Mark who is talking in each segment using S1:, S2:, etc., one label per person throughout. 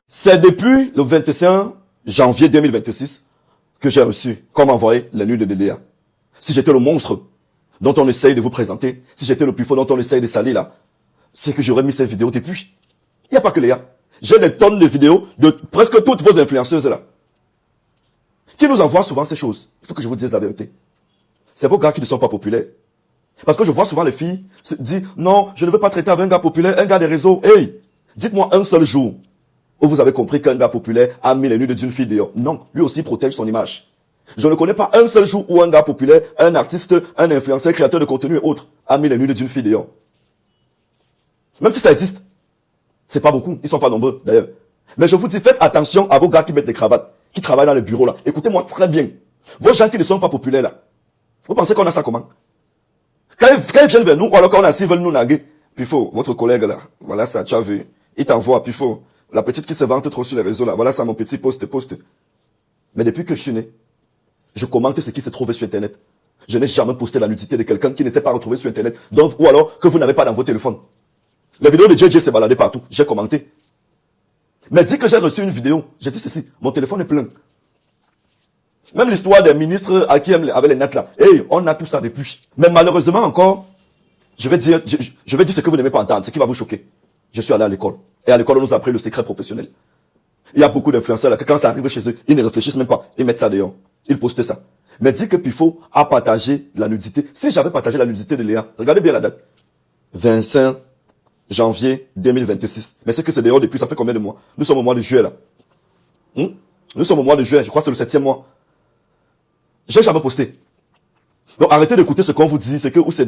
S1: C'est depuis le 25 janvier 2026 que j'ai reçu, comme envoyé, les nudes de Léa. Si j'étais le monstre dont on essaye de vous présenter, si j'étais le pifo dont on essaye de salir là, c'est que j'aurais mis cette vidéo depuis. Il n'y a pas que Léa. J'ai des tonnes de vidéos de presque toutes vos influenceuses là, qui nous envoient souvent ces choses. Il faut que je vous dise la vérité. C'est vos gars qui ne sont pas populaires. Parce que je vois souvent les filles se dire, non, je ne veux pas traiter avec un gars populaire, un gars des réseaux. Hey, dites-moi un seul jour où vous avez compris qu'un gars populaire a mis les nudes d'une fille dehors. Non, lui aussi protège son image. Je ne connais pas un seul jour où un gars populaire, un artiste, un influenceur, créateur de contenu et autres, a mis les nudes d'une fille dehors. Même si ça existe. C'est pas beaucoup, ils sont pas nombreux d'ailleurs. Mais je vous dis, faites attention à vos gars qui mettent des cravates, qui travaillent dans les bureaux là. Écoutez-moi très bien. Vos gens qui ne sont pas populaires là. Vous pensez qu'on a ça comment? Quand ils viennent vers nous, ou alors quand on a assis, ils veulent nous naguer. Pifo, votre collègue là, voilà ça, tu as vu. Il t'envoie, Pifo. La petite qui se vante trop sur les réseaux là, voilà ça mon petit post. Mais depuis que je suis né, je commente ce qui se trouve sur internet. Je n'ai jamais posté la nudité de quelqu'un qui ne s'est pas retrouvé sur internet, donc, ou alors que vous n'avez pas dans vos téléphones. La vidéo de JJ s'est baladée partout, j'ai commenté. Mais dit que j'ai reçu une vidéo, j'ai dit ceci, mon téléphone est plein. Même l'histoire des ministres à qui avec les nets là, hey, on a tout ça depuis. Mais malheureusement encore, je vais dire ce que vous n'aimez pas entendre, ce qui va vous choquer. Je suis allé à l'école. Et à l'école, on nous a appris le secret professionnel. Il y a beaucoup d'influenceurs là, que quand ça arrive chez eux, ils ne réfléchissent même pas. Ils mettent ça dehors. Ils postent ça. Mais dit que Pifo a partagé la nudité. Si j'avais partagé la nudité de Léa, regardez bien la date. 25 janvier 2026. Mais c'est que c'est dehors depuis, ça fait combien de mois? Nous sommes au mois de juillet là. Nous sommes au mois de juillet, je crois que c'est le 7e mois. J'ai jamais posté. Donc arrêtez d'écouter ce qu'on vous dit, c'est que ou c'est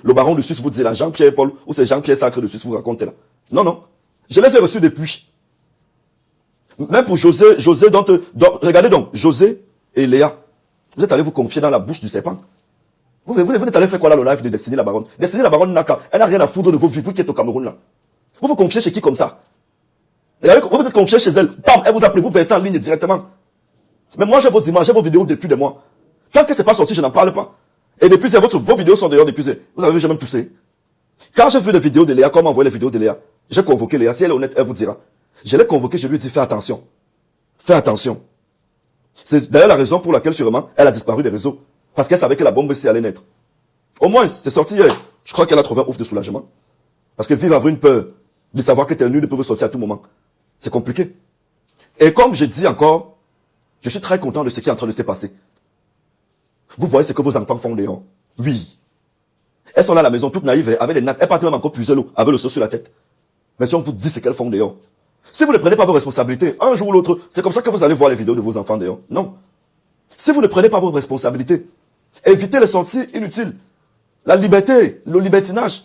S1: le baron de Suisse vous dit là, Jean-Pierre Paul, ou c'est Jean-Pierre Sacre de Suisse vous raconte là. Non, non. Je les ai reçus depuis. Même pour José, regardez donc, José et Léa, vous êtes allés vous confier dans la bouche du serpent. Vous êtes allés faire quoi là, le live de Destiny la Baronne? Destiny la Baronne elle n'a rien à foutre de vos vies, vous qui êtes au Cameroun là. Vous vous confiez chez qui comme ça? Regardez, vous êtes confié chez elle, bam, elle vous a pris, vous versez en ligne directement. Mais moi j'ai vos images, j'ai vos vidéos depuis des mois. Tant que c'est pas sorti, je n'en parle pas. Et depuis, vos vidéos sont d'ailleurs depuis, vous avez jamais toussé. Quand j'ai vu les vidéos de Léa, comment envoyer les vidéos de Léa, j'ai convoqué Léa. Si elle est honnête, elle vous dira. Je l'ai convoqué, je lui ai dit, fais attention. Fais attention. C'est d'ailleurs la raison pour laquelle, sûrement, elle a disparu des réseaux. Parce qu'elle savait que la bombe, allait naître. Au moins, c'est sorti hier. Je crois qu'elle a trouvé un ouf de soulagement. Parce que vivre avec une peur de savoir que tes nudes peuvent sortir à tout moment, c'est compliqué. Et comme je dis encore, je suis très content de ce qui est en train de se passer. Vous voyez ce que vos enfants font dehors? Oui. Elles sont là à la maison, toutes naïves, avec les nattes. Elles partent même encore puiser l'eau, avec le seau sur la tête. Mais si on vous dit ce qu'elles font dehors, si vous ne prenez pas vos responsabilités, un jour ou l'autre, c'est comme ça que vous allez voir les vidéos de vos enfants dehors. Non. Si vous ne prenez pas vos responsabilités, évitez les sorties inutiles. La liberté, le libertinage.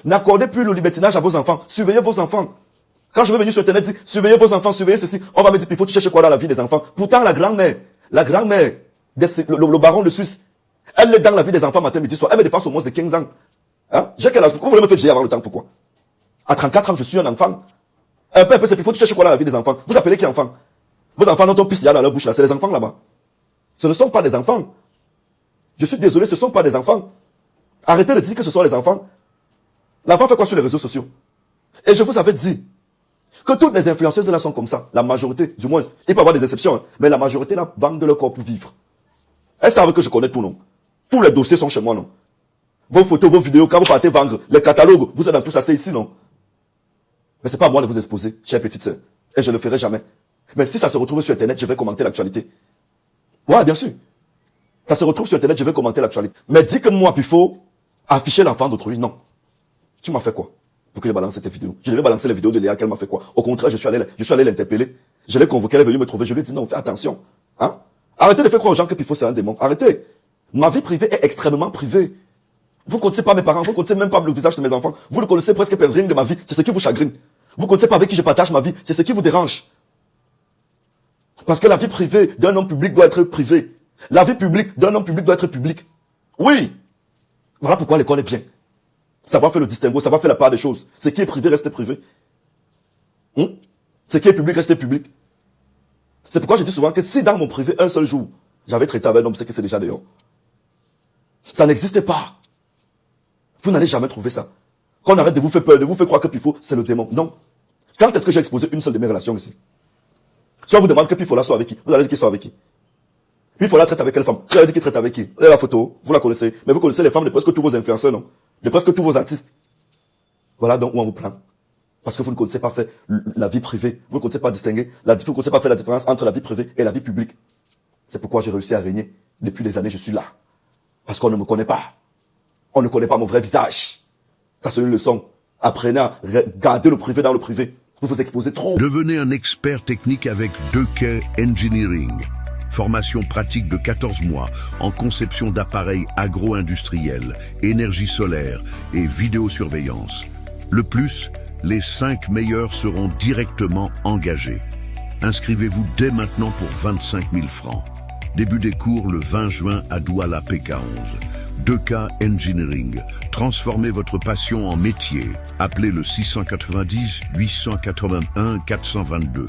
S1: N'accordez plus le libertinage à vos enfants. Surveillez vos enfants. Quand je vais venir sur internet, dire, surveillez vos enfants, surveillez ceci. On va me dire, il faut que tu cherches quoi dans la vie des enfants. Pourtant, la grand-mère, le baron de Suisse, elle est dans la vie des enfants matin, midi, soir. Elle me dépasse au moins de 15 ans. Hein? J'ai quel âge? Vous voulez me faire vieillir avant le temps, pourquoi? À 34 ans, je suis un enfant. Un peu, c'est il faut que tu cherches quoi dans la vie des enfants. Vous appelez qui enfant? Vos enfants n'ont pas piste dans leur bouche là, c'est les enfants là-bas. Ce ne sont pas des enfants. Je suis désolé, ce ne sont pas des enfants. Arrêtez de dire que ce sont les enfants. L'enfant fait quoi sur les réseaux sociaux? Et je vous avais dit que toutes les influenceuses là sont comme ça. La majorité, du moins, il peut y avoir des exceptions, hein, mais la majorité là vendent de leur corps pour vivre. Elles savent que je connais tout, non? Tous les dossiers sont chez moi, non? Vos photos, vos vidéos, quand vous partez vendre, les catalogues, vous êtes dans tout ça, c'est ici, non? Mais c'est pas à moi de vous exposer, chère petite sœur. Et je ne le ferai jamais. Mais si ça se retrouve sur internet, je vais commenter l'actualité. Ouais, bien sûr. Ça se retrouve sur internet, je vais commenter l'actualité. Mais dis que moi, il faut afficher l'enfant d'autrui, non. Tu m'as fait quoi? Pour que je balance cette vidéo. Je devais balancer les vidéos de Léa qu'elle m'a fait quoi? Au contraire, je suis allé l'interpeller. Je l'ai convoqué, elle est venue me trouver. Je lui ai dit non, fais attention. Hein? Arrêtez de faire croire aux gens que Pifo c'est un démon. Arrêtez. Ma vie privée est extrêmement privée. Vous ne connaissez pas mes parents, vous ne connaissez même pas le visage de mes enfants. Vous ne connaissez presque pas rien de ma vie. C'est ce qui vous chagrine. Vous ne connaissez pas avec qui je partage ma vie. C'est ce qui vous dérange. Parce que la vie privée d'un homme public doit être privée. La vie publique d'un homme public doit être publique. Oui. Voilà pourquoi l'école est bien. Savoir faire le distinguo, savoir faire la part des choses. Ce qui est privé reste privé. Ce qui est public reste public. C'est pourquoi je dis souvent que si dans mon privé, un seul jour, j'avais traité avec un homme, c'est que c'est déjà dehors. Ça n'existe pas. Vous n'allez jamais trouver ça. Qu'on arrête de vous faire peur, de vous faire croire que Pifo, c'est le démon. Non. Quand est-ce que j'ai exposé une seule de mes relations ici? Si on vous demande que Pifola soit avec qui, vous allez dire qu'il soit avec qui. Pifola traite avec quelle femme? Vous allez dire qu'il traite avec qui? Vous avez la photo, vous la connaissez. Mais vous connaissez les femmes de presque tous vos influenceurs, non? De presque tous vos artistes. Voilà donc où on vous prend. Parce que vous ne connaissez pas faire la vie privée. Vous ne connaissez pas distinguer, vous ne connaissez pas faire la différence entre la vie privée et la vie publique. C'est pourquoi j'ai réussi à régner. Depuis des années, je suis là. Parce qu'on ne me connaît pas. On ne connaît pas mon vrai visage. Ça, c'est une leçon. Apprenez à garder le privé dans le privé. Vous vous exposez trop.
S2: Devenez un expert technique avec 2K Engineering. Formation pratique de 14 mois en conception d'appareils agro-industriels, énergie solaire et vidéosurveillance. Le plus, les 5 meilleurs seront directement engagés. Inscrivez-vous dès maintenant pour 25 000 francs. Début des cours le 20 juin à Douala PK11. 2K Engineering. Transformez votre passion en métier. Appelez le 690 881 422.